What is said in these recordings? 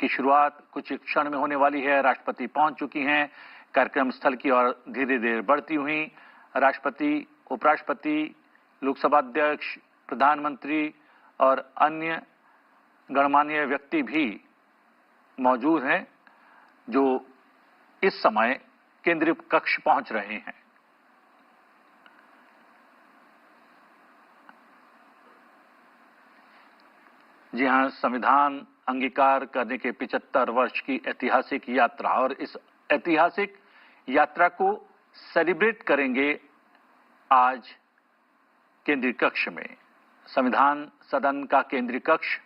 की शुरुआत कुछ क्षण में होने वाली है। राष्ट्रपति पहुंच चुकी हैं। कार्यक्रम स्थल की ओर धीरे धीरे बढ़ती हुई राष्ट्रपति, उपराष्ट्रपति, लोकसभा अध्यक्ष, प्रधानमंत्री और अन्य गणमान्य व्यक्ति भी मौजूद हैं जो इस समय केंद्रीय कक्ष पहुंच रहे हैं। जी हां, संविधान अंगीकार करने के 75 वर्ष की ऐतिहासिक यात्रा, और इस ऐतिहासिक यात्रा को सेलिब्रेट करेंगे आज केंद्रीय कक्ष में। संविधान सदन का केंद्रीय कक्ष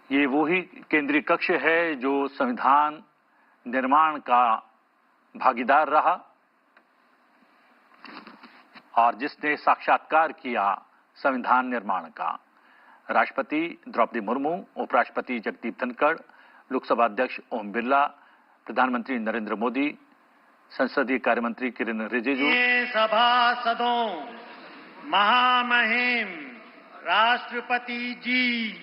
ये वही केंद्रीय कक्ष है जो संविधान निर्माण का भागीदार रहा और जिसने साक्षात्कार किया संविधान निर्माण का। राष्ट्रपति द्रौपदी मुर्मू, उपराष्ट्रपति जगदीप धनखड़, लोकसभा अध्यक्ष ओम बिरला, प्रधानमंत्री नरेंद्र मोदी, संसदीय कार्यमंत्री किरेन रिजिजू, सभासदों, महामहिम राष्ट्रपति जी,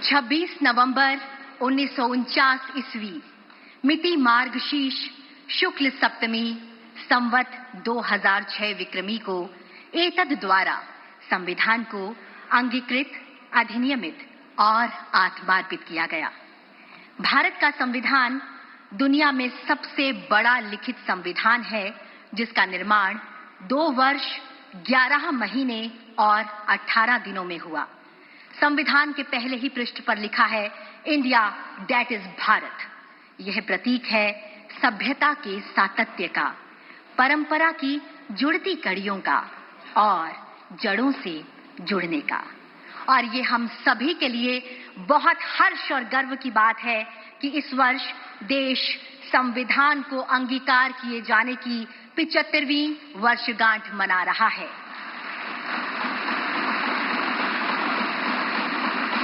छब्बीस नवंबर 1949 ईस्वी, मिति मार्गशीर्ष शुक्ल सप्तमी, संवत 2006 विक्रमी को एतद द्वारा संविधान को अंगीकृत, अधिनियमित और आत्मार्पित किया गया। भारत का संविधान दुनिया में सबसे बड़ा लिखित संविधान है जिसका निर्माण 2 वर्ष 11 महीने और 18 दिनों में हुआ। संविधान के पहले ही पृष्ठ पर लिखा है, इंडिया दैट इज भारत। यह प्रतीक है सभ्यता के सातत्य का, परंपरा की जुड़ती कड़ियों का और जड़ों से जुड़ने का। और ये हम सभी के लिए बहुत हर्ष और गर्व की बात है कि इस वर्ष देश संविधान को अंगीकार किए जाने की 75वीं वर्षगांठ मना रहा है।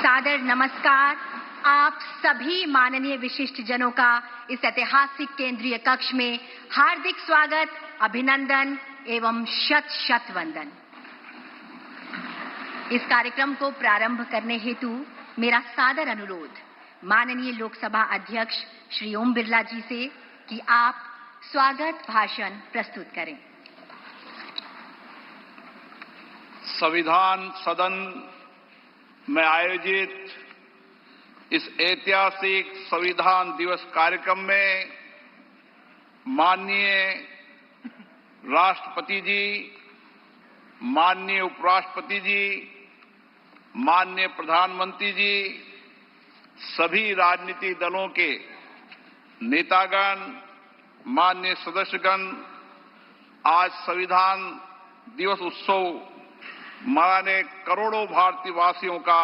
सादर नमस्कार आप सभी माननीय विशिष्ट जनों का इस ऐतिहासिक केंद्रीय कक्ष में हार्दिक स्वागत, अभिनंदन एवं शत शत वंदन। इस कार्यक्रम को प्रारंभ करने हेतु मेरा सादर अनुरोध माननीय लोकसभा अध्यक्ष श्री ओम बिरला जी से कि आप स्वागत भाषण प्रस्तुत करें। संविधान सदन में आयोजित इस ऐतिहासिक संविधान दिवस कार्यक्रम में माननीय राष्ट्रपति जी, माननीय उपराष्ट्रपति जी, माननीय प्रधानमंत्री जी, सभी राजनीतिक दलों के नेतागण, माननीय सदस्यगण, आज संविधान दिवस उत्सव मनाने करोड़ों भारतीय वासियों का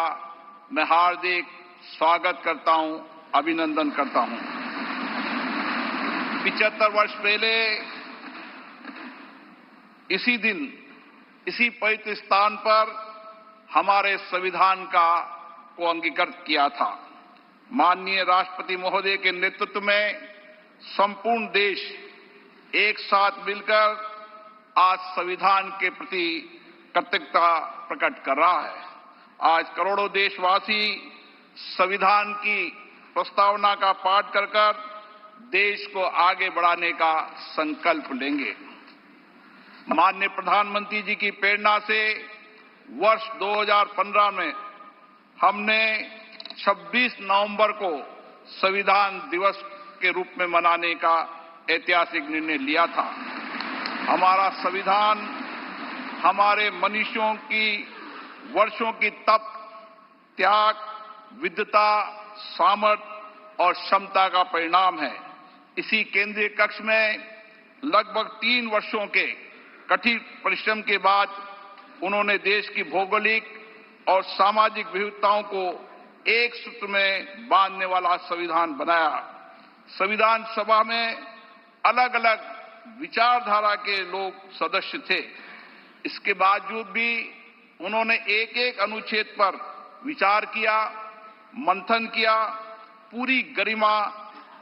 मैं हार्दिक स्वागत करता हूं, अभिनंदन करता हूं। 75 वर्ष पहले इसी दिन, इसी पवित्र स्थान पर हमारे संविधान को अंगीकृत किया था। माननीय राष्ट्रपति महोदय के नेतृत्व में संपूर्ण देश एक साथ मिलकर आज संविधान के प्रति कृतज्ञता प्रकट कर रहा है। आज करोड़ों देशवासी संविधान की प्रस्तावना का पाठ कर देश को आगे बढ़ाने का संकल्प लेंगे। माननीय प्रधानमंत्री जी की प्रेरणा से वर्ष 2015 में हमने 26 नवंबर को संविधान दिवस के रूप में मनाने का ऐतिहासिक निर्णय लिया था। हमारा संविधान हमारे मनुष्यों की वर्षों की तप, त्याग, विद्वता, सामर्थ्य और क्षमता का परिणाम है। इसी केंद्रीय कक्ष में लगभग 3 वर्षों के कठिन परिश्रम के बाद उन्होंने देश की भौगोलिक और सामाजिक विविधताओं को एक सूत्र में बांधने वाला संविधान बनाया। संविधान सभा में अलग अलग विचारधारा के लोग सदस्य थे। इसके बावजूद भी उन्होंने एक एक अनुच्छेद पर विचार किया, मंथन किया, पूरी गरिमा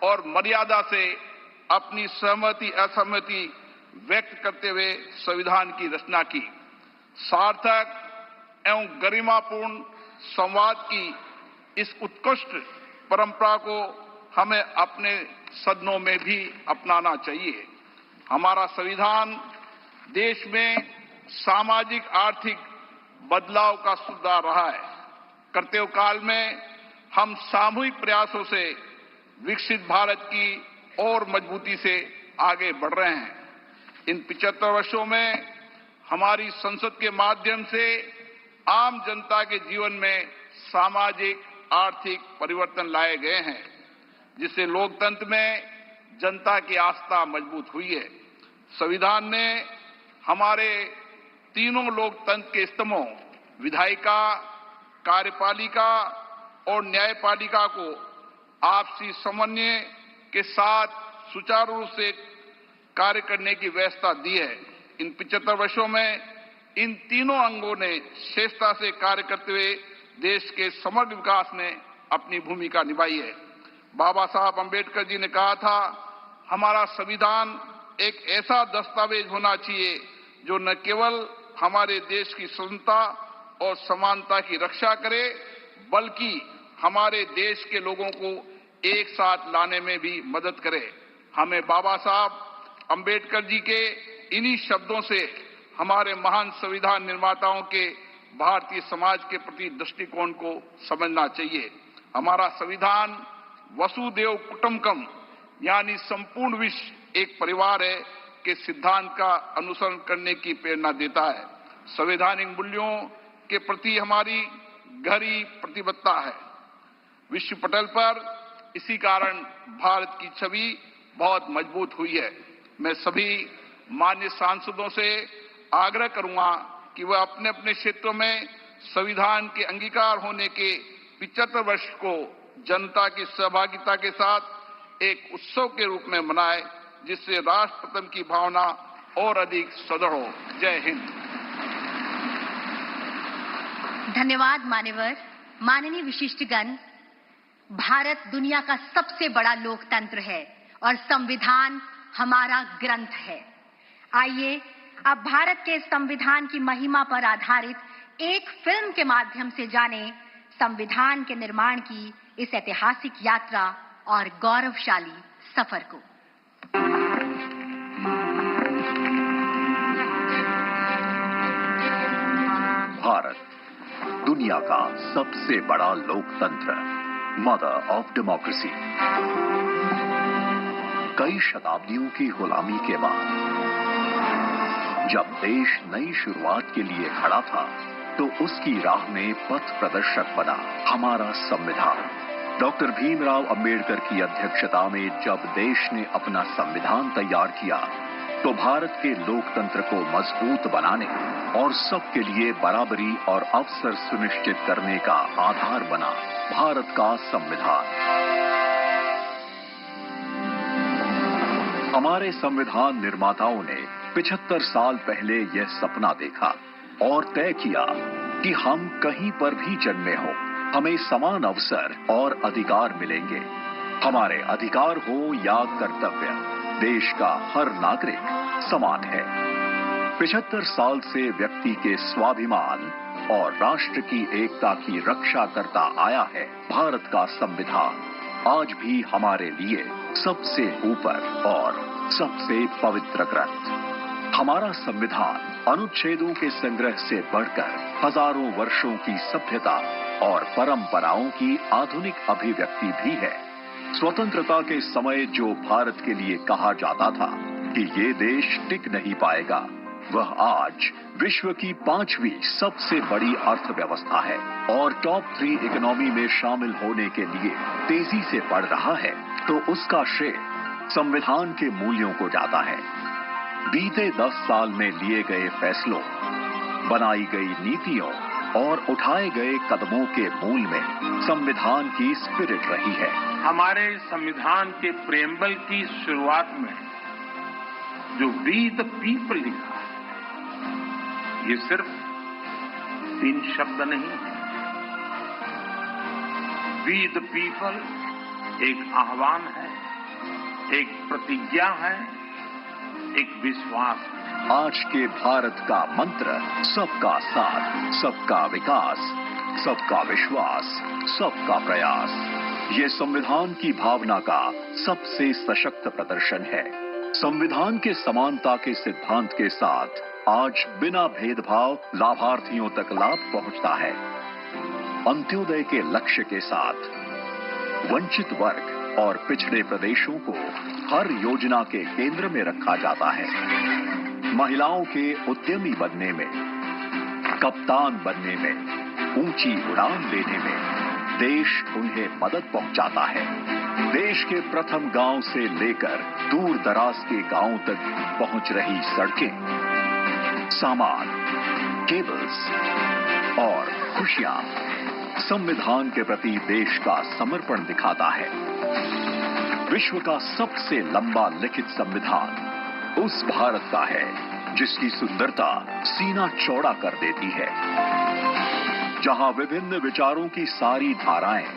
और मर्यादा से अपनी सहमति असहमति व्यक्त करते हुए संविधान की रचना की। सार्थक एवं गरिमापूर्ण संवाद की इस उत्कृष्ट परंपरा को हमें अपने सदनों में भी अपनाना चाहिए। हमारा संविधान देश में सामाजिक आर्थिक बदलाव का सुधार रहा है। कर्तव्य काल में हम सामूहिक प्रयासों से विकसित भारत की और मजबूती से आगे बढ़ रहे हैं। इन 75 वर्षों में हमारी संसद के माध्यम से आम जनता के जीवन में सामाजिक आर्थिक परिवर्तन लाए गए हैं, जिससे लोकतंत्र में जनता की आस्था मजबूत हुई है। संविधान ने हमारे तीनों लोकतंत्र के स्तंभों विधायिका, कार्यपालिका और न्यायपालिका को आपसी समन्वय के साथ सुचारू रूप से कार्य करने की व्यवस्था दी है। इन 75 वर्षों में इन तीनों अंगों ने श्रेष्ठता से कार्य करते हुए देश के समग्र विकास में अपनी भूमिका निभाई है। बाबा साहब अंबेडकर जी ने कहा था, हमारा संविधान एक ऐसा दस्तावेज होना चाहिए जो न केवल हमारे देश की स्वतंत्रता और समानता की रक्षा करे, बल्कि हमारे देश के लोगों को एक साथ लाने में भी मदद करे। हमें बाबा साहब अंबेडकर जी के इन्हीं शब्दों से हमारे महान संविधान निर्माताओं के भारतीय समाज के प्रति दृष्टिकोण को समझना चाहिए। हमारा संविधान वसुधैव कुटुंबकम यानी संपूर्ण विश्व एक परिवार है के सिद्धांत का अनुसरण करने की प्रेरणा देता है। संवैधानिक मूल्यों के प्रति हमारी गहरी प्रतिबद्धता है। विश्व पटल पर इसी कारण भारत की छवि बहुत मजबूत हुई है। मैं सभी माननीय सांसदों से आग्रह करूंगा कि वह अपने अपने क्षेत्रों में संविधान के अंगीकार होने के 75 वर्ष को जनता की सहभागिता के साथ एक उत्सव के रूप में मनाए, जिससे राष्ट्र प्रथम की भावना और अधिक सुदृढ़ हो। जय हिंद। धन्यवाद मान्यवर। माननीय विशिष्टगण, भारत दुनिया का सबसे बड़ा लोकतंत्र है और संविधान हमारा ग्रंथ है। आइए अब भारत के संविधान की महिमा पर आधारित एक फिल्म के माध्यम से जाने संविधान के निर्माण की इस ऐतिहासिक यात्रा और गौरवशाली सफर को। भारत दुनिया का सबसे बड़ा लोकतंत्र, मदर ऑफ डेमोक्रेसी। कई शताब्दियों की गुलामी के बाद जब देश नई शुरुआत के लिए खड़ा था, तो उसकी राह में पथ प्रदर्शक बना हमारा संविधान। डॉक्टर भीमराव अंबेडकर की अध्यक्षता में जब देश ने अपना संविधान तैयार किया, तो भारत के लोकतंत्र को मजबूत बनाने और सबके लिए बराबरी और अवसर सुनिश्चित करने का आधार बना भारत का संविधान। हमारे संविधान निर्माताओं ने 75 साल पहले यह सपना देखा और तय किया कि हम कहीं पर भी जन्मे हों, हमें समान अवसर और अधिकार मिलेंगे। हमारे अधिकार हो या कर्तव्य, देश का हर नागरिक समान है। 75 साल से व्यक्ति के स्वाभिमान और राष्ट्र की एकता की रक्षा करता आया है भारत का संविधान। आज भी हमारे लिए सबसे ऊपर और सबसे पवित्र ग्रंथ। हमारा संविधान अनुच्छेदों के संग्रह से बढ़कर हजारों वर्षों की सभ्यता और परंपराओं की आधुनिक अभिव्यक्ति भी है। स्वतंत्रता के समय जो भारत के लिए कहा जाता था कि ये देश टिक नहीं पाएगा, वह आज विश्व की 5वीं सबसे बड़ी अर्थव्यवस्था है और टॉप 3 इकोनॉमी में शामिल होने के लिए तेजी से बढ़ रहा है, तो उसका श्रेय संविधान के मूल्यों को जाता है। बीते 10 साल में लिए गए फैसलों, बनाई गई नीतियों और उठाए गए कदमों के मूल में संविधान की स्पिरिट रही है। हमारे संविधान के प्रेम्बल की शुरुआत में जो वी द पीपल लिखा है, ये सिर्फ 3 शब्द नहीं है। वी द पीपल एक आह्वान है, एक प्रतिज्ञा है, एक विश्वास है। आज के भारत का मंत्र सबका साथ, सबका विकास, सबका विश्वास, सबका प्रयास। ये संविधान की भावना का सबसे सशक्त प्रदर्शन है। संविधान के समानता के सिद्धांत के साथ आज बिना भेदभाव लाभार्थियों तक लाभ पहुंचता है। अंत्योदय के लक्ष्य के साथ वंचित वर्ग और पिछड़े प्रदेशों को हर योजना के केंद्र में रखा जाता है। महिलाओं के उद्यमी बनने में, कप्तान बनने में, ऊंची उड़ान लेने में देश उन्हें मदद पहुंचाता है। देश के प्रथम गांव से लेकर दूर दराज के गांवों तक पहुंच रही सड़कें, सामान, केबल्स और खुशियां संविधान के प्रति देश का समर्पण दिखाता है। विश्व का सबसे लंबा लिखित संविधान उस भारत का है जिसकी सुंदरता सीना चौड़ा कर देती है, जहां विभिन्न विचारों की सारी धाराएं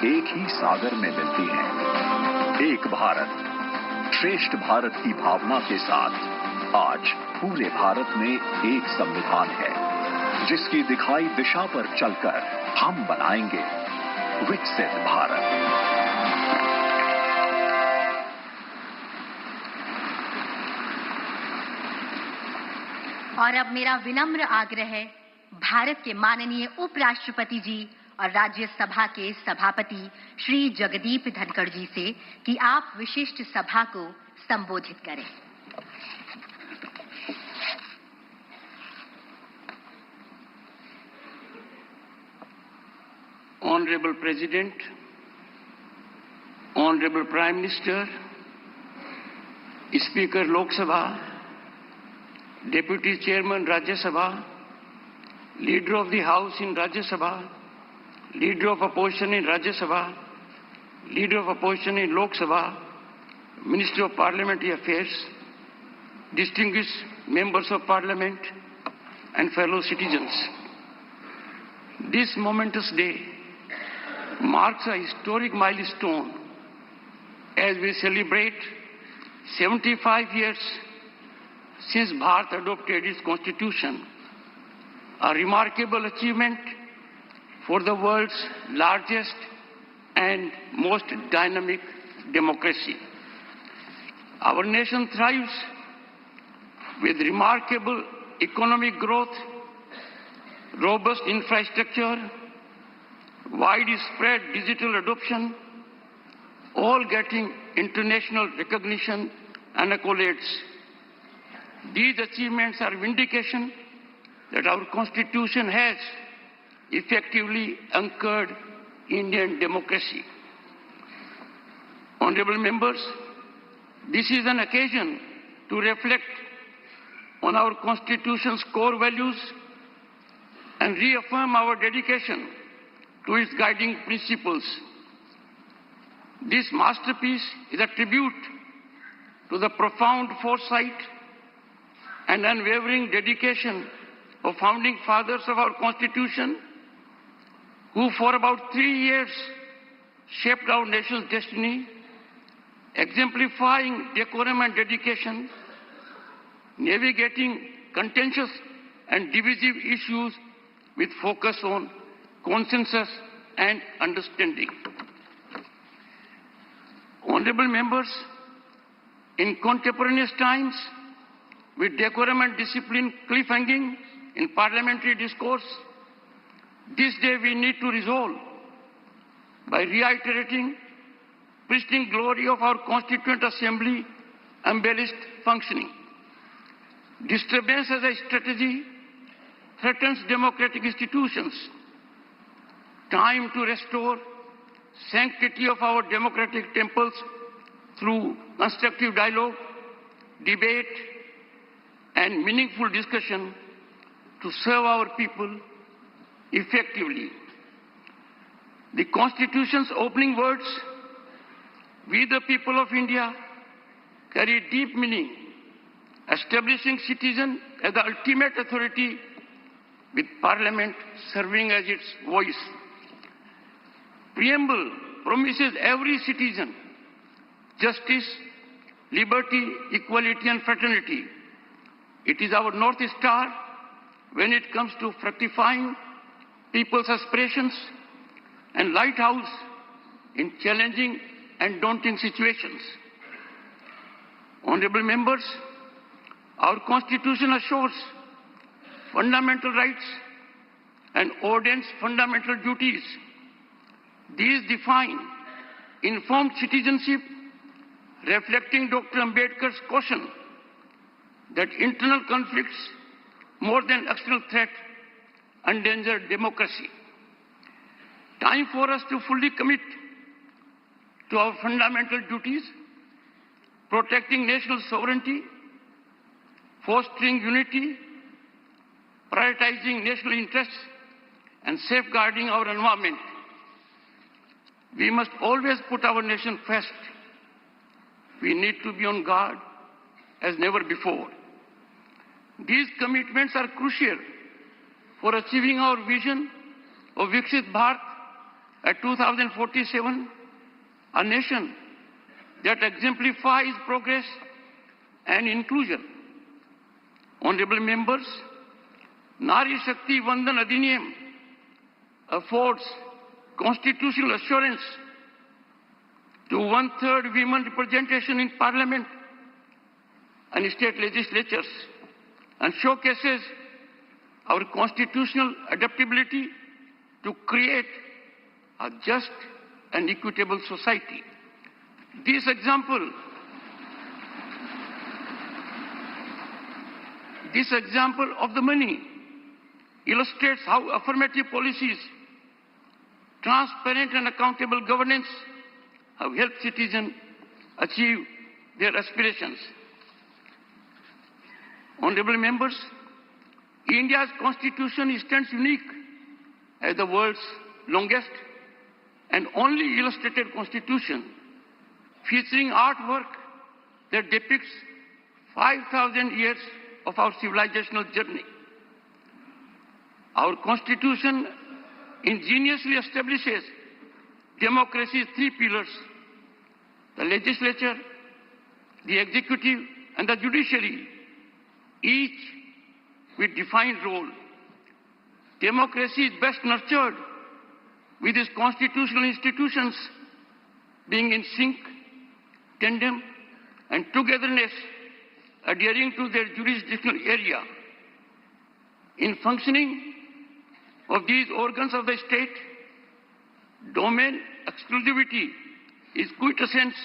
एक ही सागर में मिलती हैं। एक भारत, श्रेष्ठ भारत की भावना के साथ आज पूरे भारत में एक संविधान है, जिसकी दिखाई दिशा पर चलकर हम बनाएंगे विकसित भारत। और अब मेरा विनम्र आग्रह है भारत के माननीय उपराष्ट्रपति जी और राज्यसभा के सभापति श्री जगदीप धनखड़ जी से कि आप विशिष्ट सभा को संबोधित करें। Honorable President, Honorable Prime Minister, Speaker Lok Sabha, Deputy Chairman Rajya Sabha, Leader of the House in Rajya Sabha, Leader of Opposition in Rajya Sabha, Leader of Opposition in Lok Sabha, Minister of Parliamentary Affairs, distinguished members of Parliament and fellow citizens. This momentous day marks a historic milestone as we celebrate 75 years since Bharat adopted its constitution, a remarkable achievement for the world's largest and most dynamic democracy. Our nation thrives with remarkable economic growth, robust infrastructure, widespread digital adoption, all getting international recognition and accolades. These achievements are vindication that our Constitution has effectively anchored Indian democracy. Honorable members, this is an occasion to reflect on our Constitution's core values and reaffirm our dedication to its guiding principles. This masterpiece is a tribute to the profound foresight and unwavering dedication of founding fathers of our Constitution, who for about 3 years shaped our nation's destiny, exemplifying decorum and dedication, navigating contentious and divisive issues with focus on consensus and understanding. Honorable members, in contemporaneous times, with decorum and discipline cliffhanging in parliamentary discourse, this day we need to resolve by reiterating pristine glory of our Constituent Assembly embellished functioning. Disturbance as a strategy threatens democratic institutions. Time to restore sanctity of our democratic temples through constructive dialogue, debate, and meaningful discussion to serve our people effectively. The Constitution's opening words, "We the people of India," carry deep meaning, establishing citizen as the ultimate authority, with Parliament serving as its voice. Preamble promises every citizen justice, liberty, equality, and fraternity. It is our North Star when it comes to fructifying people's aspirations and lighthouse in challenging and daunting situations. Honorable members, our Constitution assures fundamental rights and ordains fundamental duties. These define informed citizenship, reflecting Dr. Ambedkar's caution that internal conflicts, more than external threat, endanger democracy. Time for us to fully commit to our fundamental duties, protecting national sovereignty, fostering unity, prioritizing national interests, and safeguarding our environment. We must always put our nation first. We need to be on guard as never before. These commitments are crucial for achieving our vision of Viksit Bharat at 2047, a nation that exemplifies progress and inclusion. Honorable members, Nari Shakti Vandan Adhiniyam affords constitutional assurance to 1/3 women representation in Parliament and state legislatures, and showcases our constitutional adaptability to create a just and equitable society. This example of the many illustrates how affirmative policies, transparent and accountable governance have helped citizens achieve their aspirations. Honorable members, India's Constitution stands unique as the world's longest and only illustrated Constitution, featuring artwork that depicts 5,000 years of our civilizational journey. Our Constitution ingeniously establishes democracy's 3 pillars: the legislature, the executive, and the judiciary, each with defined role. Democracy is best nurtured with its constitutional institutions being in sync, tandem, and togetherness, adhering to their jurisdictional area. In functioning of these organs of the state, domain exclusivity is quintessence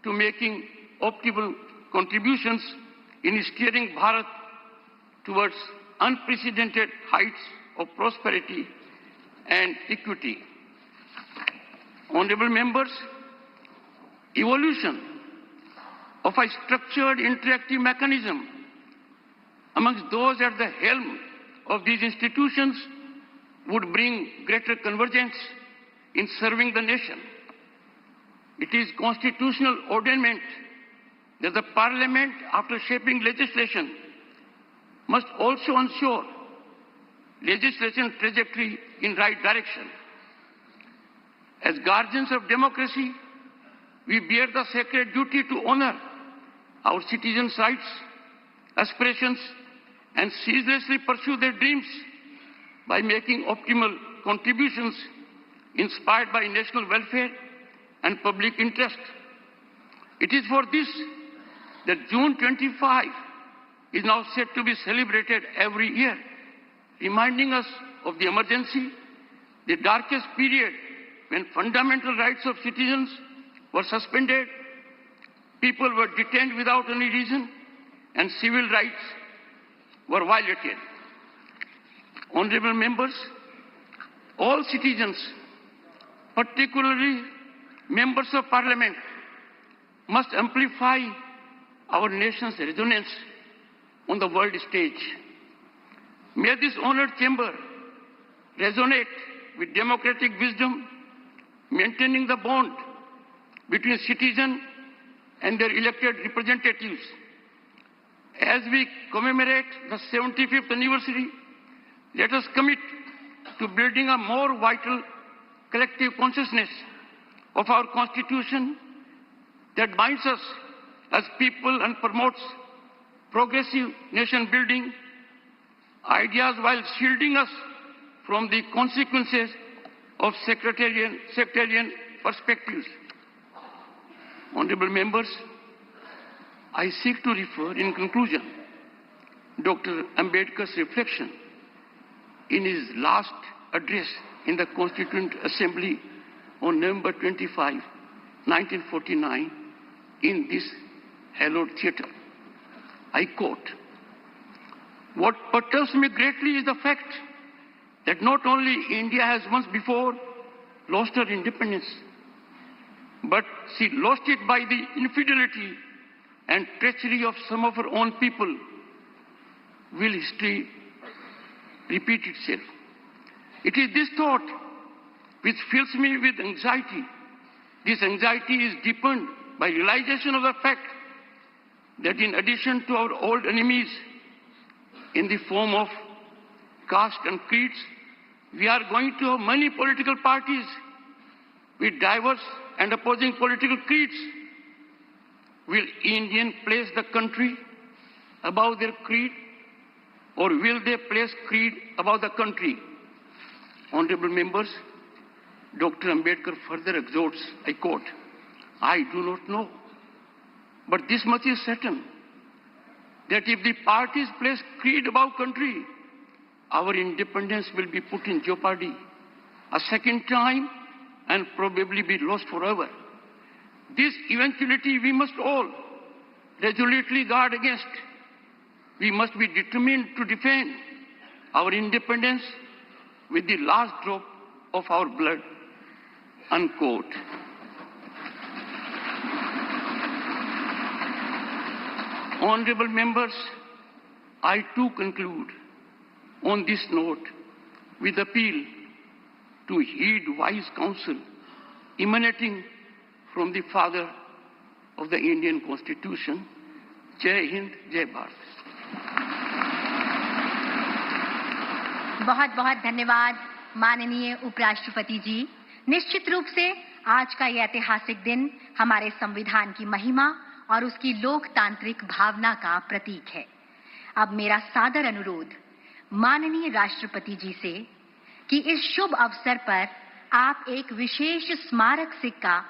to making optimal contributions in steering Bharat towards unprecedented heights of prosperity and equity. Honorable members, evolution of a structured interactive mechanism amongst those at the helm of these institutions would bring greater convergence in serving the nation. It is constitutional ordainment that the Parliament, after shaping legislation, must also ensure legislation trajectory in right direction. As guardians of democracy, we bear the sacred duty to honor our citizens' rights, aspirations, and ceaselessly pursue their dreams by making optimal contributions inspired by national welfare and public interest. It is for this that June 25 is now set to be celebrated every year, reminding us of the emergency, the darkest period when fundamental rights of citizens were suspended, people were detained without any reason, and civil rights were violated. Honorable members, all citizens, particularly members of Parliament, must amplify our nation's resonance on the world stage. May this honored chamber resonate with democratic wisdom, maintaining the bond between citizens and their elected representatives. As we commemorate the 75th anniversary, let us commit to building a more vital collective consciousness of our Constitution that binds us as people and promotes progressive nation building ideas while shielding us from the consequences of sectarian perspectives. Honorable members, I seek to refer in conclusion Dr. Ambedkar's reflection in his last address in the Constituent Assembly on November 25, 1949, in this hallowed theatre. I quote, "What perturbs me greatly is the fact that not only India has once before lost her independence, but she lost it by the infidelity and treachery of some of her own people. Will history repeat itself? It is this thought which fills me with anxiety. This anxiety is deepened by realization of the fact that in addition to our old enemies in the form of caste and creeds, we are going to have many political parties with diverse and opposing political creeds. Will Indians place the country above their creed, or will they place creed above the country?" Honorable members, Dr. Ambedkar further exhorts, I quote, "I do not know, but this much is certain, that if the parties place creed above country, our independence will be put in jeopardy a second time and probably be lost forever. This eventuality we must all resolutely guard against. We must be determined to defend our independence with the last drop of our blood." Unquote. Honorable members, I too conclude on this note with appeal to heed wise counsel emanating from the father of the Indian Constitution. Jai Hind, Jai Bharat. बहुत बहुत धन्यवाद माननीय उपराष्ट्रपति जी। निश्चित रूप से आज का यह ऐतिहासिक दिन हमारे संविधान की महिमा और उसकी लोकतांत्रिक भावना का प्रतीक है। अब मेरा सादर अनुरोध माननीय राष्ट्रपति जी से कि इस शुभ अवसर पर आप एक विशेष स्मारक सिक्का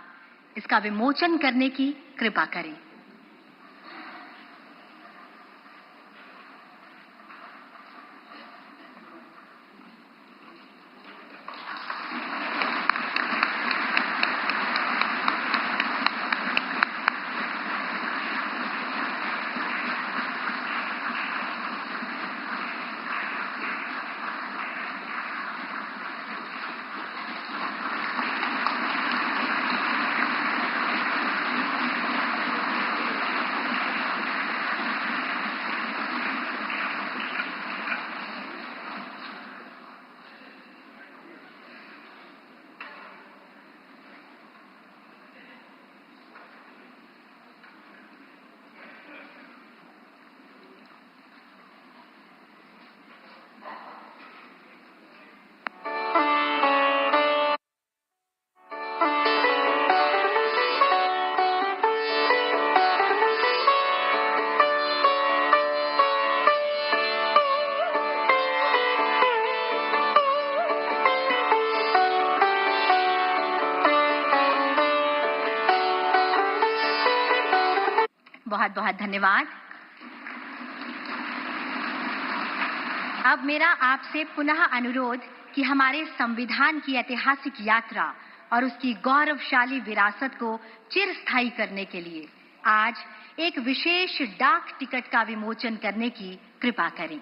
इसका विमोचन करने की कृपा करें। बहुत बहुत धन्यवाद। अब मेरा आपसे पुनः अनुरोध कि हमारे संविधान की ऐतिहासिक यात्रा और उसकी गौरवशाली विरासत को चिरस्थायी करने के लिए आज एक विशेष डाक टिकट का विमोचन करने की कृपा करें।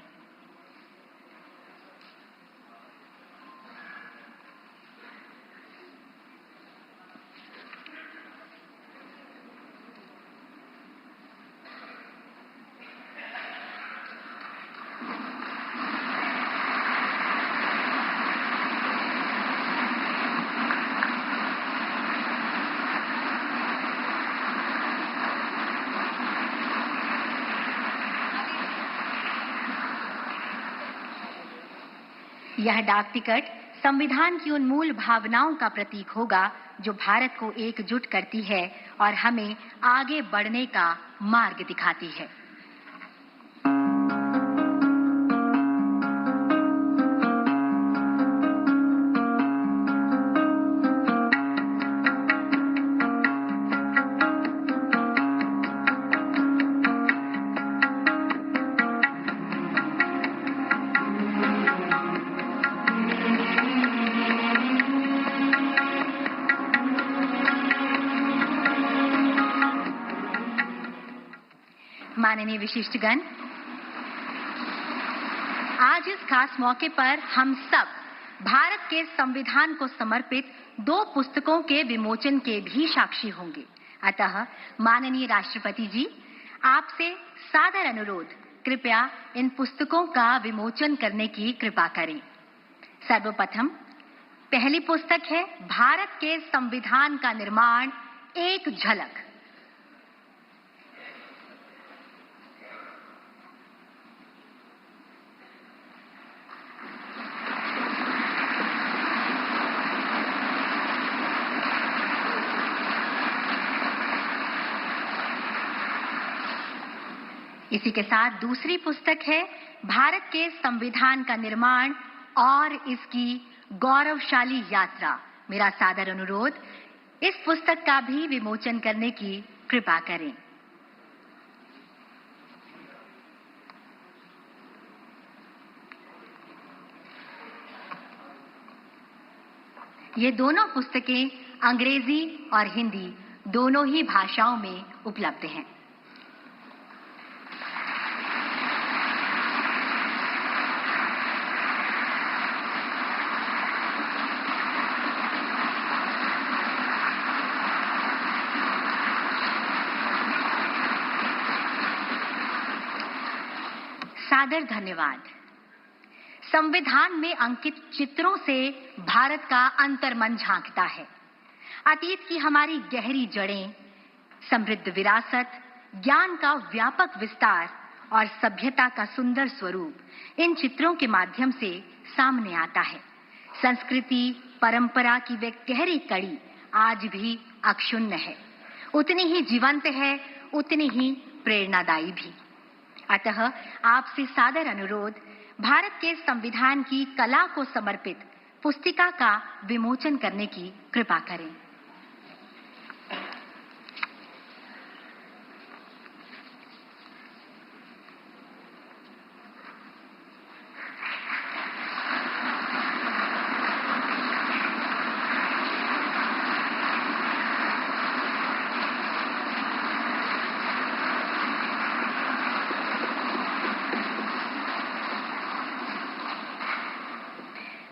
यह डाक टिकट संविधान की उन मूल भावनाओं का प्रतीक होगा जो भारत को एकजुट करती है और हमें आगे बढ़ने का मार्ग दिखाती है। माननीय विशिष्टगण, आज इस खास मौके पर हम सब भारत के संविधान को समर्पित 2 पुस्तकों के विमोचन के भी साक्षी होंगे। अतः माननीय राष्ट्रपति जी, आपसे सादर अनुरोध, कृपया इन पुस्तकों का विमोचन करने की कृपा करें। सर्वप्रथम पहली पुस्तक है भारत के संविधान का निर्माण, एक झलक। इसी के साथ दूसरी पुस्तक है भारत के संविधान का निर्माण और इसकी गौरवशाली यात्रा। मेरा सादर अनुरोध, इस पुस्तक का भी विमोचन करने की कृपा करें। ये दोनों पुस्तकें अंग्रेजी और हिंदी दोनों ही भाषाओं में उपलब्ध हैं। सादर धन्यवाद। संविधान में अंकित चित्रों से भारत का अंतर्मन झांकता है। अतीत की हमारी गहरी जड़ें, समृद्ध विरासत, ज्ञान का व्यापक विस्तार और सभ्यता का सुंदर स्वरूप इन चित्रों के माध्यम से सामने आता है। संस्कृति, परंपरा की वे गहरी कड़ी आज भी अक्षुण्ण है, उतनी ही जीवंत है, उतनी ही प्रेरणादायी भी। अतः आपसे सादर अनुरोध, भारत के संविधान की कला को समर्पित पुस्तिका का विमोचन करने की कृपा करें।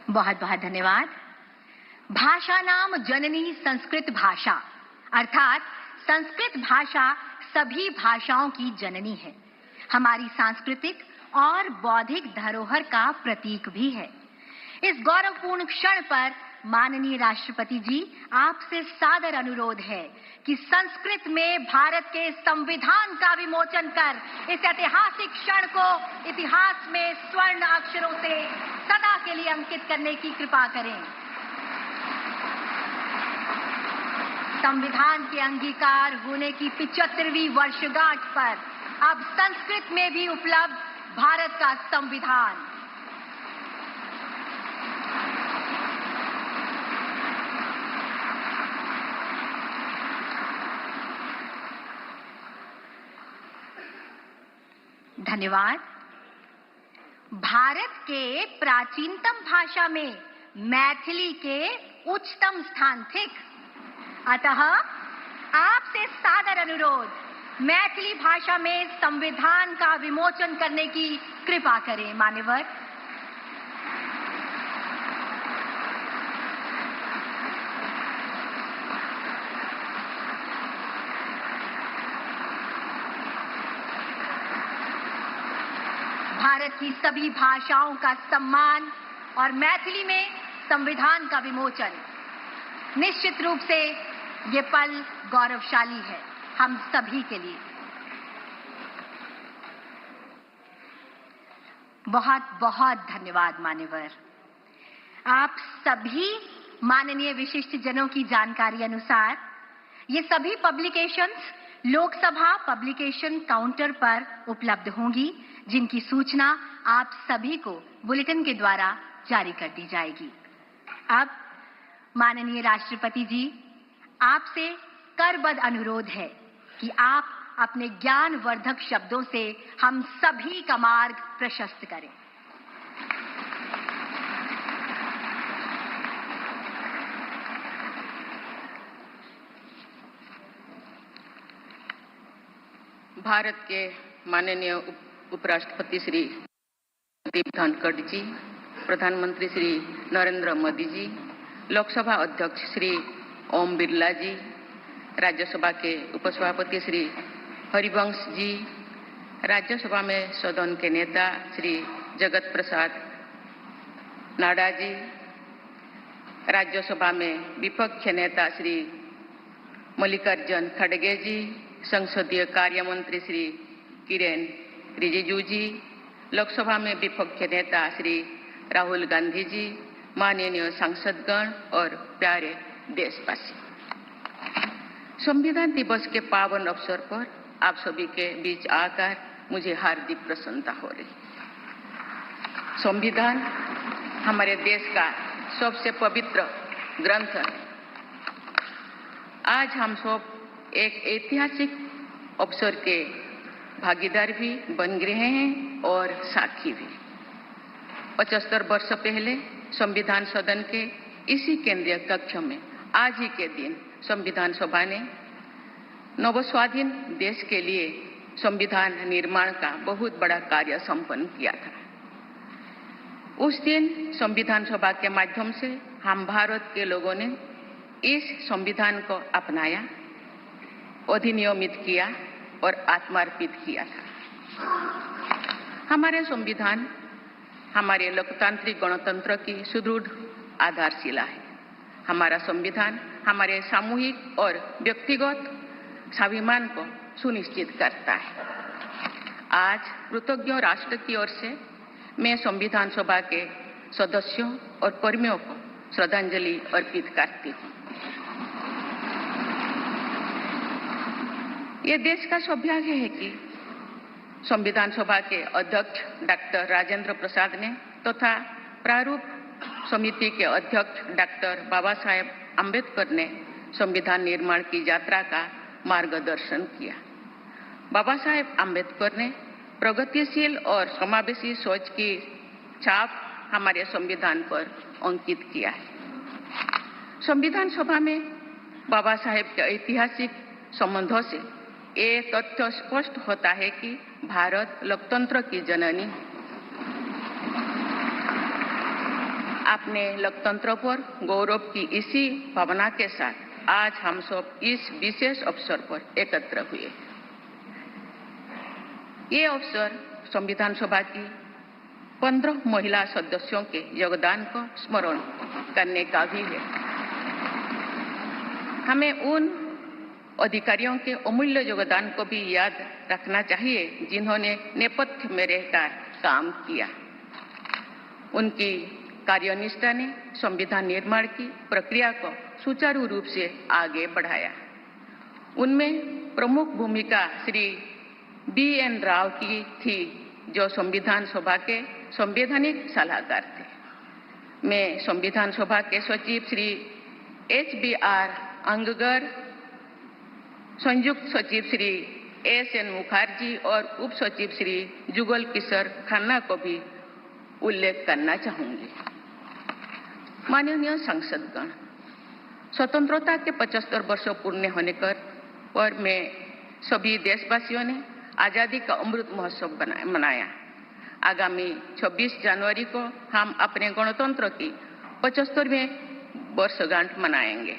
बहुत बहुत धन्यवाद। भाषा नाम जननी संस्कृत भाषा, अर्थात संस्कृत भाषा सभी भाषाओं की जननी है। हमारी सांस्कृतिक और बौद्धिक धरोहर का प्रतीक भी है। इस गौरवपूर्ण क्षण पर माननीय राष्ट्रपति जी, आपसे सादर अनुरोध है कि संस्कृत में भारत के संविधान का विमोचन कर इस ऐतिहासिक क्षण को इतिहास में स्वर्ण अक्षरों से सदा के लिए अंकित करने की कृपा करें। संविधान के अंगीकार होने की 75वीं वर्षगांठ पर अब संस्कृत में भी उपलब्ध भारत का संविधान। धन्यवाद। भारत के प्राचीनतम भाषा में मैथिली के उच्चतम स्थान थे। अतः आपसे सादर अनुरोध, मैथिली भाषा में संविधान का विमोचन करने की कृपा करें। मान्यवर, भारत की सभी भाषाओं का सम्मान और मैथिली में संविधान का विमोचन, निश्चित रूप से ये पल गौरवशाली है हम सभी के लिए। बहुत बहुत धन्यवाद मान्यवर। आप सभी माननीय विशिष्ट जनों की जानकारी अनुसार ये सभी पब्लिकेशंस लोकसभा पब्लिकेशन काउंटर पर उपलब्ध होंगी, जिनकी सूचना आप सभी को बुलेटिन के द्वारा जारी कर दी जाएगी। अब माननीय राष्ट्रपति जी, आपसे करबद्ध अनुरोध है कि आप अपने ज्ञानवर्धक शब्दों से हम सभी का मार्ग प्रशस्त करें। भारत के माननीय उपराष्ट्रपति श्री जगदीप धनखड़ जी, प्रधानमंत्री श्री नरेंद्र मोदी जी, लोकसभा अध्यक्ष श्री ओम बिरला जी, राज्यसभा के उपसभापति श्री हरिवंश जी, राज्यसभा में सदन के नेता श्री जगत प्रसाद नाडा जी, राज्यसभा में विपक्ष नेता श्री मल्लिकार्जुन खड़गे जी, संसदीय कार्य मंत्री श्री किरेन रिजिजू जी, लोकसभा में विपक्ष नेता श्री राहुल गांधी जी, माननीय सांसदगण और प्यारे देशवासी, संविधान दिवस के पावन अवसर पर आप सभी के बीच आकर मुझे हार्दिक प्रसन्नता हो रही। संविधान हमारे देश का सबसे पवित्र ग्रंथ है। आज हम सब एक ऐतिहासिक अवसर के भागीदार भी बन गए हैं और साक्षी भी। 75 वर्ष पहले संविधान सदन के इसी केंद्रीय कक्ष में आज ही के दिन संविधान सभा ने नवस्वाधीन देश के लिए संविधान निर्माण का बहुत बड़ा कार्य संपन्न किया था। उस दिन संविधान सभा के माध्यम से हम भारत के लोगों ने इस संविधान को अपनाया, अधिनियमित किया और आत्मार्पित किया था। हमारे संविधान हमारे लोकतांत्रिक गणतंत्र की सुदृढ़ आधारशिला है। हमारा संविधान हमारे सामूहिक और व्यक्तिगत स्वाभिमान को सुनिश्चित करता है। आज कृतज्ञ राष्ट्र की ओर से मैं संविधान सभा के सदस्यों और कर्मियों को श्रद्धांजलि अर्पित करती हूँ। ये देश का सौभाग्य है कि संविधान सभा के अध्यक्ष डॉक्टर राजेंद्र प्रसाद ने तथा प्रारूप समिति के अध्यक्ष डॉक्टर बाबा साहेब आम्बेडकर ने संविधान निर्माण की यात्रा का मार्गदर्शन किया। बाबा साहेब आम्बेडकर ने प्रगतिशील और समावेशी सोच की छाप हमारे संविधान पर अंकित किया है। संविधान सभा में बाबा साहेब के ऐतिहासिक संबंधों से ये तथ्य स्पष्ट होता है कि भारत लोकतंत्र की जननी है। अपने लोकतंत्र पर गौरव की इसी भावना के साथ आज हम सब इस विशेष अवसर पर एकत्र हुए। ये अवसर संविधान सभा की 15 महिला सदस्यों के योगदान को स्मरण करने का भी है। हमें उन अधिकारियों के अमूल्य योगदान को भी याद रखना चाहिए जिन्होंने नेपथ्य में रहकर काम किया। उनकी कार्यनिष्ठा ने संविधान निर्माण की प्रक्रिया को सुचारू रूप से आगे बढ़ाया। उनमें प्रमुख भूमिका श्री BN राव की थी, जो संविधान सभा के संवैधानिक सलाहकार थे। मैं संविधान सभा के सचिव श्री HBR अंगगर, संयुक्त सचिव श्री SN मुखर्जी और उप सचिव श्री जुगल किशोर खन्ना को भी उल्लेख करना चाहूंगी। माननीय सांसदगण, स्वतंत्रता के 75 वर्ष पूर्ण होने पर मैं सभी देशवासियों ने आजादी का अमृत महोत्सव मनाया। आगामी 26 जनवरी को हम अपने गणतंत्र की 75वें वर्षगांठ मनाएंगे।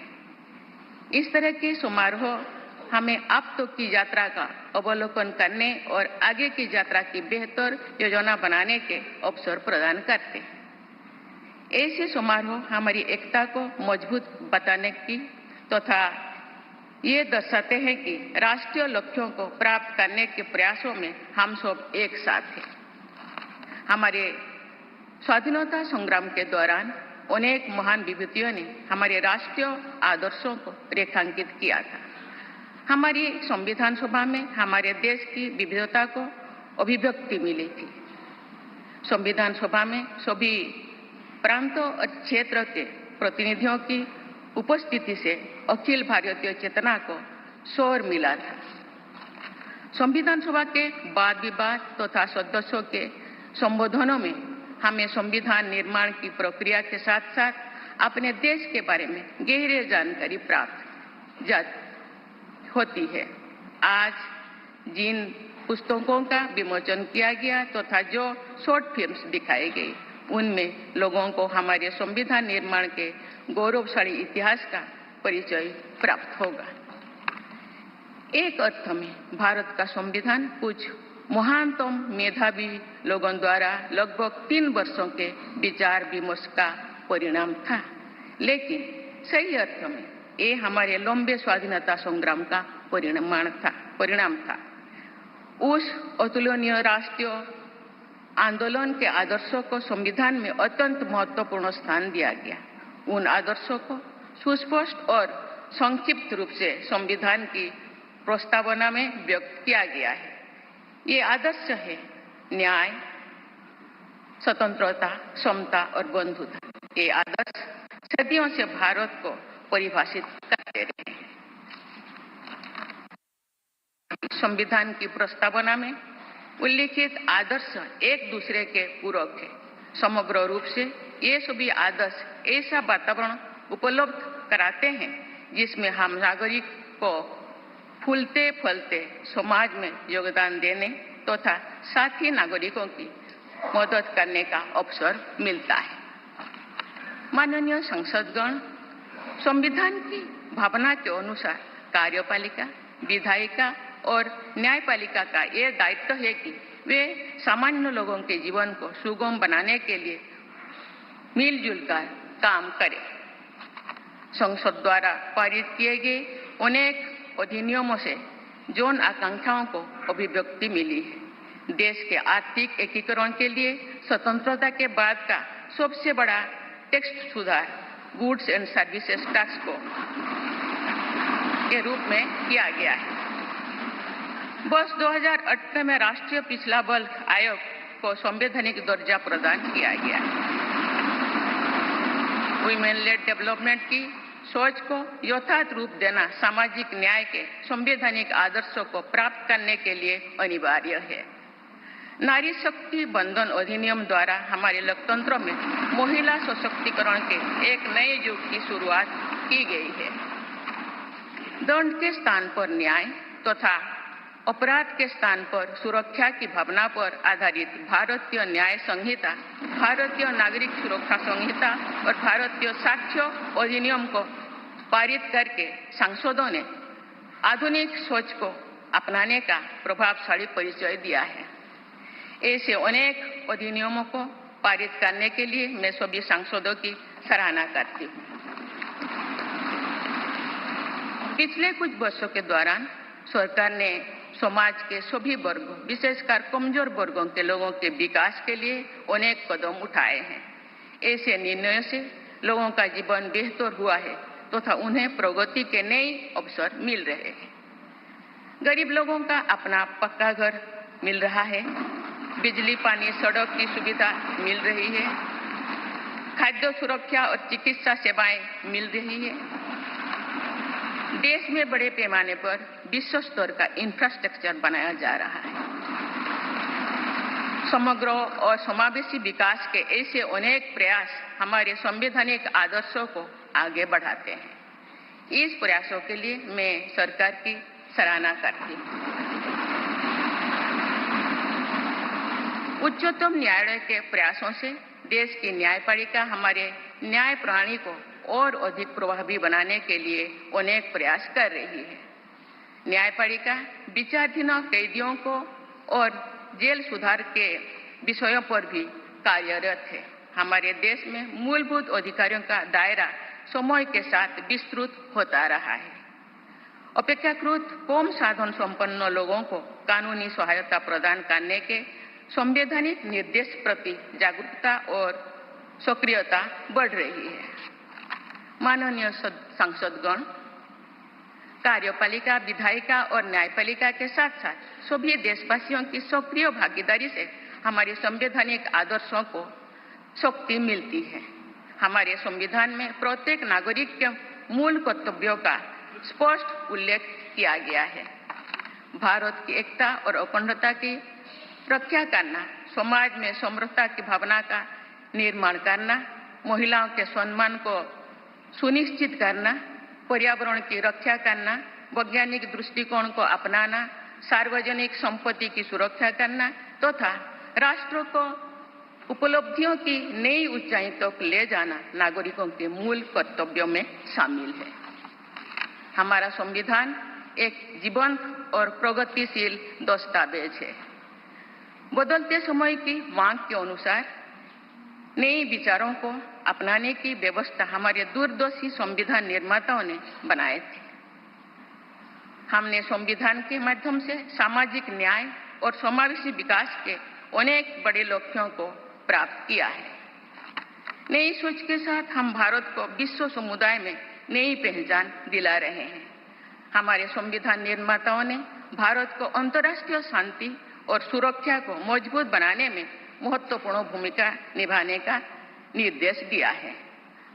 इस तरह के समारोह हमें अब तक की यात्रा का अवलोकन करने और आगे की यात्रा की बेहतर योजना बनाने के अवसर प्रदान करते हैं। ऐसे समारोह हमारी एकता को मजबूत बताने की तथा ये दर्शाते हैं कि राष्ट्रीय लक्ष्यों को प्राप्त करने के प्रयासों में हम सब एक साथ हैं। हमारे स्वाधीनता संग्राम के दौरान अनेक महान विभूतियों ने हमारे राष्ट्रीय आदर्शों को रेखांकित किया था। हमारी संविधान सभा में हमारे देश की विविधता को अभिव्यक्ति मिली थी। संविधान सभा में सभी प्रांतों और क्षेत्र के प्रतिनिधियों की उपस्थिति से अखिल भारतीय चेतना को शोर मिला था। संविधान सभा के वाद विवाद तथा सदस्यों के संबोधनों में हमें संविधान निर्माण की प्रक्रिया के साथ साथ अपने देश के बारे में गहरी जानकारी प्राप्त होती है। आज जिन पुस्तकों का विमोचन किया गया तथा जो शॉर्ट फिल्म्स दिखाई गई, उनमें लोगों को हमारे संविधान निर्माण के गौरवशाली इतिहास का परिचय प्राप्त होगा। एक अर्थ में भारत का संविधान कुछ महानतम मेधावी लोगों द्वारा लगभग 3 वर्षों के विचार विमर्श का परिणाम था, लेकिन सही अर्थ में ये हमारे लंबे स्वाधीनता संग्राम का परिणाम था। उस अतुलनीय राष्ट्रीय आंदोलन के आदर्शों को संविधान में अत्यंत महत्वपूर्ण स्थान दिया गया। उन आदर्शों को सुस्पष्ट और संक्षिप्त रूप से संविधान की प्रस्तावना में व्यक्त किया गया है। ये आदर्श है न्याय, स्वतंत्रता, समता और बंधुता। ये आदर्श सदियों से भारत को परिभाषित करते रहे हैं। संविधान की प्रस्तावना में उल्लिखित आदर्श एक दूसरे के पूरक है। समग्र रूप से ये सभी आदर्श ऐसा वातावरण उपलब्ध कराते हैं जिसमें हम नागरिक को फूलते फलते समाज में योगदान देने तथा साथी नागरिकों की मदद करने का अवसर मिलता है। माननीय संसदगण, संविधान की भावना के अनुसार कार्यपालिका, विधायिका और न्यायपालिका का यह दायित्व है कि वे सामान्य लोगों के जीवन को सुगम बनाने के लिए मिलजुल कर काम करें। संसद द्वारा पारित किए गए अनेक अधिनियमों से जन आकांक्षाओं को अभिव्यक्ति मिली है। देश के आर्थिक एकीकरण के लिए स्वतंत्रता के बाद का सबसे बड़ा टैक्स सुधार गुड्स एंड सर्विसेज टैक्स को के रूप में किया गया है। वर्ष 2018 में राष्ट्रीय पिछड़ा वर्ग आयोग को संवैधानिक दर्जा प्रदान किया गया है। वुमेन लेड डेवलपमेंट की सोच को यथार्थ रूप देना सामाजिक न्याय के संवैधानिक आदर्शों को प्राप्त करने के लिए अनिवार्य है। नारी शक्ति बंधन अधिनियम द्वारा हमारे लोकतंत्र में महिला सशक्तिकरण के एक नए युग की शुरुआत की गई है। दंड के स्थान पर न्याय तथा अपराध के स्थान पर सुरक्षा की भावना पर आधारित भारतीय न्याय संहिता, भारतीय नागरिक सुरक्षा संहिता और भारतीय साक्ष्य अधिनियम को पारित करके सांसदों ने आधुनिक सोच को अपनाने का प्रभावशाली परिचय दिया है। ऐसे अनेक अधिनियमों को पारित करने के लिए मैं सभी सांसदों की सराहना करती हूँ। पिछले कुछ वर्षों के दौरान सरकार ने समाज के सभी वर्गों, विशेषकर कमजोर वर्गों के लोगों के विकास के लिए अनेक कदम उठाए हैं। ऐसे निर्णयों से लोगों का जीवन बेहतर हुआ है तथा उन्हें प्रगति के नए अवसर मिल रहे हैं। गरीब लोगों का अपना पक्का घर मिल रहा है, बिजली, पानी, सड़क की सुविधा मिल रही है, खाद्य सुरक्षा और चिकित्सा सेवाएं मिल रही है। देश में बड़े पैमाने पर विश्व स्तर का इंफ्रास्ट्रक्चर बनाया जा रहा है। समग्र और समावेशी विकास के ऐसे अनेक प्रयास हमारे संवैधानिक आदर्शों को आगे बढ़ाते हैं। इस प्रयासों के लिए मैं सरकार की सराहना करती हूँ। उच्चतम न्यायालय के प्रयासों से देश की न्यायपालिका हमारे न्याय प्रणाली को और अधिक प्रभावी बनाने के लिए अनेक प्रयास कर रही है। न्यायपालिका विचाराधीन कैदियों को और जेल सुधार के विषयों पर भी कार्यरत है। हमारे देश में मूलभूत अधिकारों का दायरा समय के साथ विस्तृत होता रहा है। अपेक्षाकृत कम साधन संपन्न लोगों को कानूनी सहायता प्रदान करने के संवैधानिक निर्देश प्रति जागरूकता और सक्रियता बढ़ रही है। माननीय सांसदगण, कार्यपालिका, विधायिका और न्यायपालिका के साथ साथ सभी देशवासियों की सक्रिय भागीदारी से हमारे संवैधानिक आदर्शों को शक्ति मिलती है। हमारे संविधान में प्रत्येक नागरिक के मूल कर्तव्यों का स्पष्ट उल्लेख किया गया है। भारत की एकता और अखंडता की रक्षा करना, समाज में समरसता की भावना का निर्माण करना, महिलाओं के सम्मान को सुनिश्चित करना, पर्यावरण की रक्षा करना, वैज्ञानिक दृष्टिकोण को अपनाना, सार्वजनिक संपत्ति की सुरक्षा करना तथा राष्ट्र को उपलब्धियों की नई ऊंचाई तक ले जाना नागरिकों के मूल कर्तव्यों में शामिल है। हमारा संविधान एक जीवंत और प्रगतिशील दस्तावेज है। बदलते समय की मांग के अनुसार नए विचारों को अपनाने की व्यवस्था हमारे दूरदर्शी संविधान निर्माताओं ने बनाए थे। हमने संविधान के माध्यम से सामाजिक न्याय और समावेशी विकास के अनेक बड़े लक्ष्यों को प्राप्त किया है। नई सोच के साथ हम भारत को विश्व समुदाय में नई पहचान दिला रहे हैं। हमारे संविधान निर्माताओं ने भारत को अंतर्राष्ट्रीय शांति और सुरक्षा को मजबूत बनाने में महत्वपूर्ण भूमिका निभाने का निर्देश दिया है।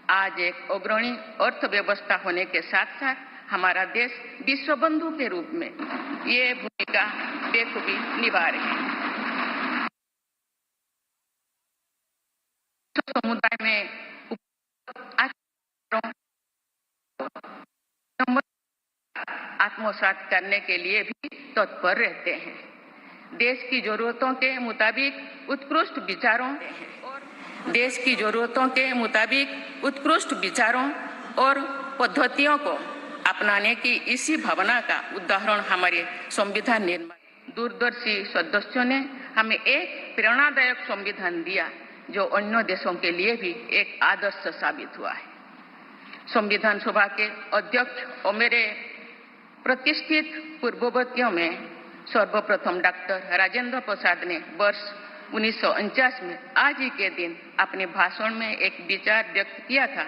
आज एक अग्रणी अर्थव्यवस्था होने के साथ साथ हमारा देश विश्व बंधु के रूप में ये भूमिका बेखूबी निभा रहे हैं। समुदाय में आत्मसात करने के लिए भी तत्पर रहते हैं। देश की जरूरतों के मुताबिक उत्कृष्ट विचारों और पद्धतियों को अपनाने की इसी भावना का उदाहरण हमारे संविधान निर्माता दूरदर्शी सदस्यों ने हमें एक प्रेरणादायक संविधान दिया जो अन्य देशों के लिए भी एक आदर्श साबित हुआ है। संविधान सभा के अध्यक्ष और मेरे प्रतिष्ठित पूर्ववर्तियों में सर्वप्रथम डॉक्टर राजेंद्र प्रसाद ने वर्ष 1949 में आज ही के दिन अपने भाषण में एक विचार व्यक्त किया था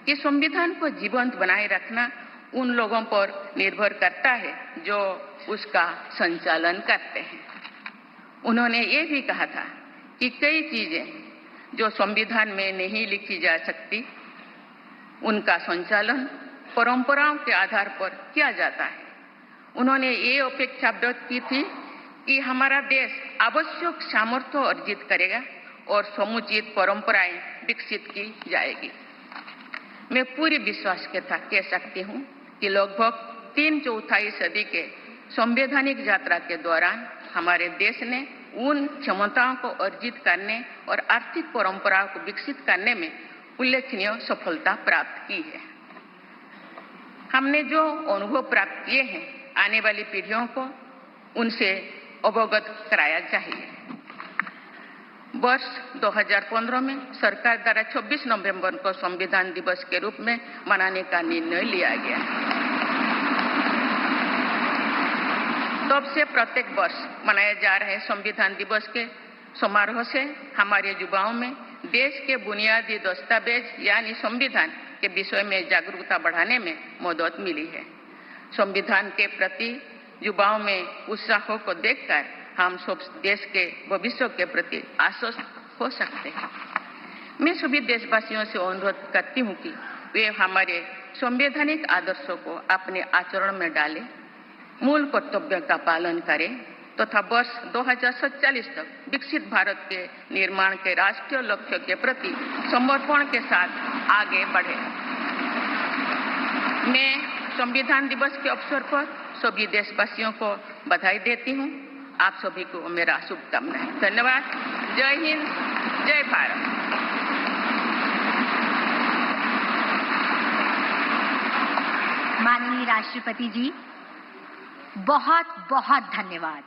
कि संविधान को जीवंत बनाए रखना उन लोगों पर निर्भर करता है जो उसका संचालन करते हैं। उन्होंने ये भी कहा था कि कई चीजें जो संविधान में नहीं लिखी जा सकती उनका संचालन परंपराओं के आधार पर किया जाता है। उन्होंने ये अपेक्षा व्यक्त की थी कि हमारा देश आवश्यक सामर्थ्य अर्जित करेगा और समुचित परंपराएं विकसित की जाएगी। मैं पूरी विश्वास के साथ कह सकती हूं कि लगभग 3/4 सदी के संवैधानिक यात्रा के दौरान हमारे देश ने उन क्षमताओं को अर्जित करने और आर्थिक परंपराओं को विकसित करने में उल्लेखनीय सफलता प्राप्त की है। हमने जो अनुभव प्राप्त किए हैं, आने वाली पीढ़ियों को उनसे अवगत कराया चाहिए। वर्ष 2015 में सरकार द्वारा 26 नवंबर को संविधान दिवस के रूप में मनाने का निर्णय लिया गया। तब से प्रत्येक वर्ष मनाए जा रहे संविधान दिवस के समारोह से हमारे युवाओं में देश के बुनियादी दस्तावेज यानी संविधान के विषय में जागरूकता बढ़ाने में मदद मिली है। संविधान के प्रति युवाओं में उत्साह को देखकर हम सब देश के भविष्य के प्रति आश्वस्त हो सकते हैं। मैं सभी देशवासियों से अनुरोध करती हूँ कि वे हमारे संवैधानिक आदर्शों को अपने आचरण में डालें, मूल कर्तव्यों का पालन करें तथा वर्ष 2047 तक विकसित भारत के निर्माण के राष्ट्रीय लक्ष्य के प्रति समर्पण के साथ आगे बढ़े। मैं संविधान दिवस के अवसर पर सभी देशवासियों को बधाई देती हूँ। आप सभी को मेरा शुभकामनाएं। धन्यवाद। जय हिंद, जय भारत। माननीय राष्ट्रपति जी, बहुत बहुत धन्यवाद।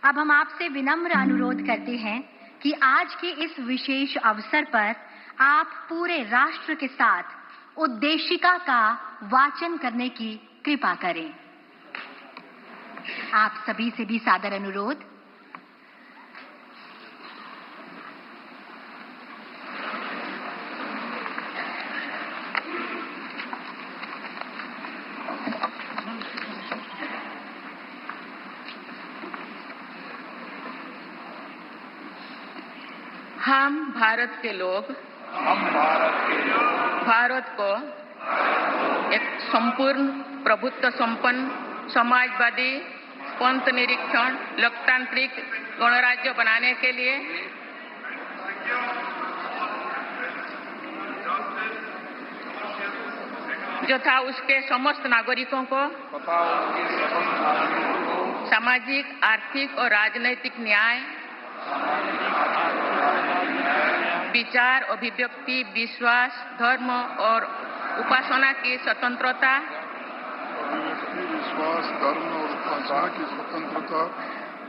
अब हम आपसे विनम्र अनुरोध करते हैं कि आज के इस विशेष अवसर पर आप पूरे राष्ट्र के साथ उद्देशिका का वाचन करने की कृपा करें। आप सभी से भी सादर अनुरोध। हम भारत के लोग भारत को एक संपूर्ण प्रभुत्व संपन्न समाजवादी पंथ निरीक्षण लोकतांत्रिक गणराज्य बनाने के लिए तथा उसके समस्त नागरिकों को सामाजिक, आर्थिक और राजनैतिक न्याय, विचार, अभिव्यक्ति, विश्वास, धर्म और उपासना की स्वतंत्रता,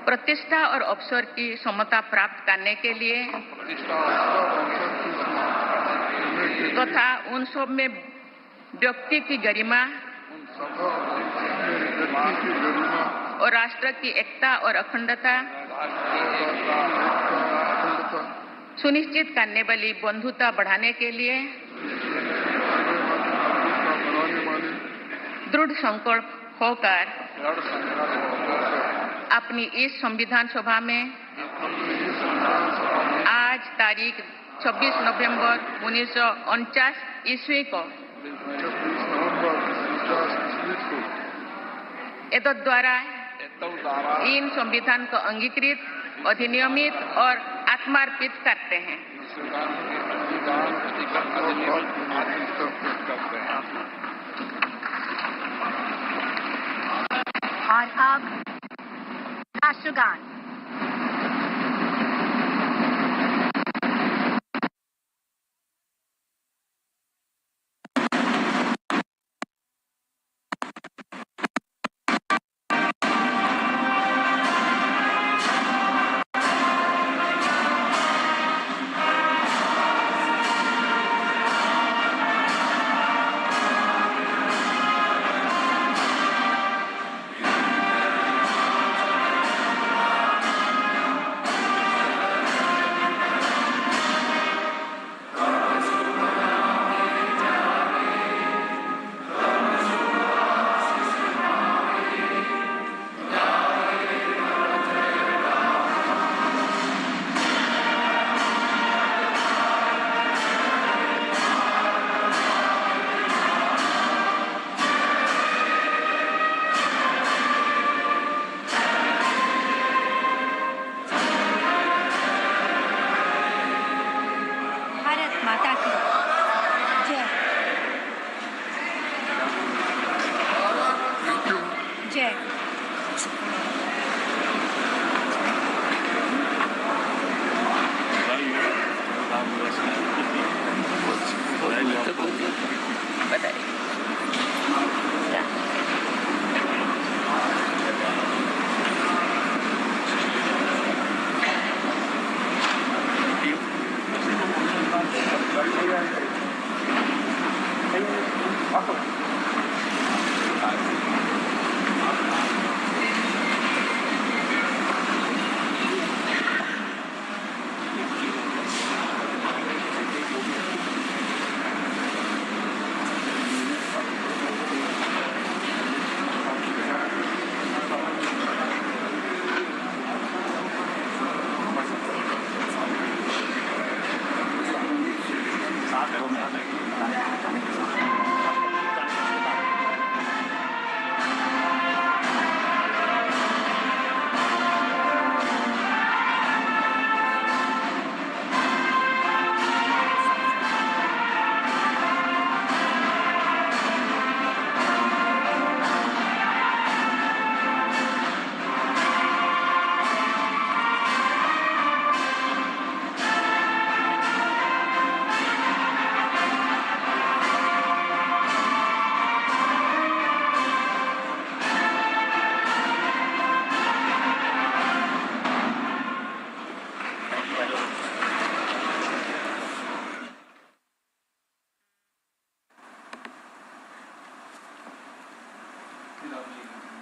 प्रतिष्ठा और अवसर की समता प्राप्त करने के लिए तथा उन सब में व्यक्ति की गरिमा और राष्ट्र की एकता और अखंडता सुनिश्चित करने वाली बंधुता बढ़ाने के लिए दृढ़ संकल्प होकर अपनी इस संविधान सभा में आज तारीख 26 नवंबर 1949 ईस्वी को एतद द्वारा इन संविधान को अंगीकृत, अधिनियमित और आत्मार्पित करते हैं। और अब राष्ट्रगान। जय।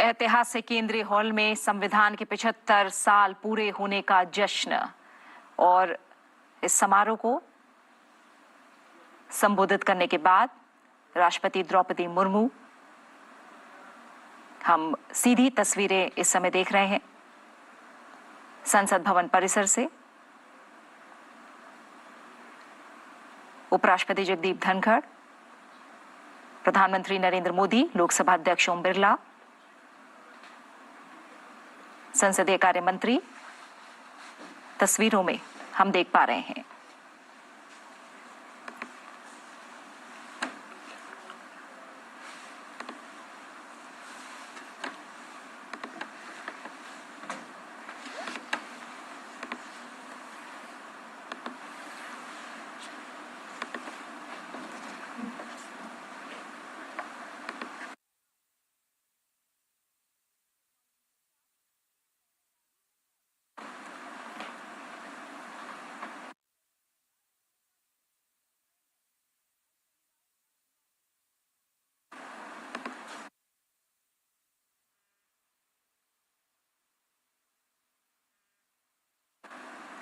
ऐतिहासिक केंद्रीय हॉल में संविधान के 75 साल पूरे होने का जश्न और इस समारोह को संबोधित करने के बाद राष्ट्रपति द्रौपदी मुर्मू, हम सीधी तस्वीरें इस समय देख रहे हैं संसद भवन परिसर से। उपराष्ट्रपति जगदीप धनखड़, प्रधानमंत्री नरेंद्र मोदी, लोकसभा अध्यक्ष ओम बिरला, संसदीय कार्य मंत्री तस्वीरों में हम देख पा रहे हैं।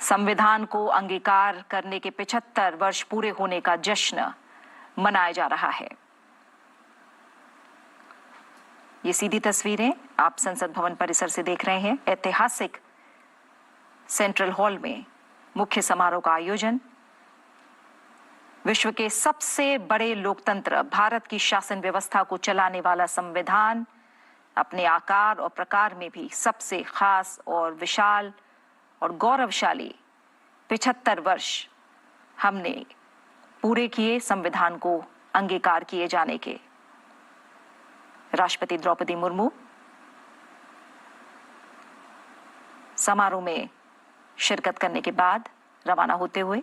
संविधान को अंगीकार करने के 75 वर्ष पूरे होने का जश्न मनाया जा रहा है। ये सीधी तस्वीरें आप संसद भवन परिसर से देख रहे हैं। ऐतिहासिक सेंट्रल हॉल में मुख्य समारोह का आयोजन। विश्व के सबसे बड़े लोकतंत्र भारत की शासन व्यवस्था को चलाने वाला संविधान अपने आकार और प्रकार में भी सबसे खास और विशाल और गौरवशाली 75 वर्ष हमने पूरे किए संविधान को अंगीकार किए जाने के। राष्ट्रपति द्रौपदी मुर्मू समारोह में शिरकत करने के बाद रवाना होते हुए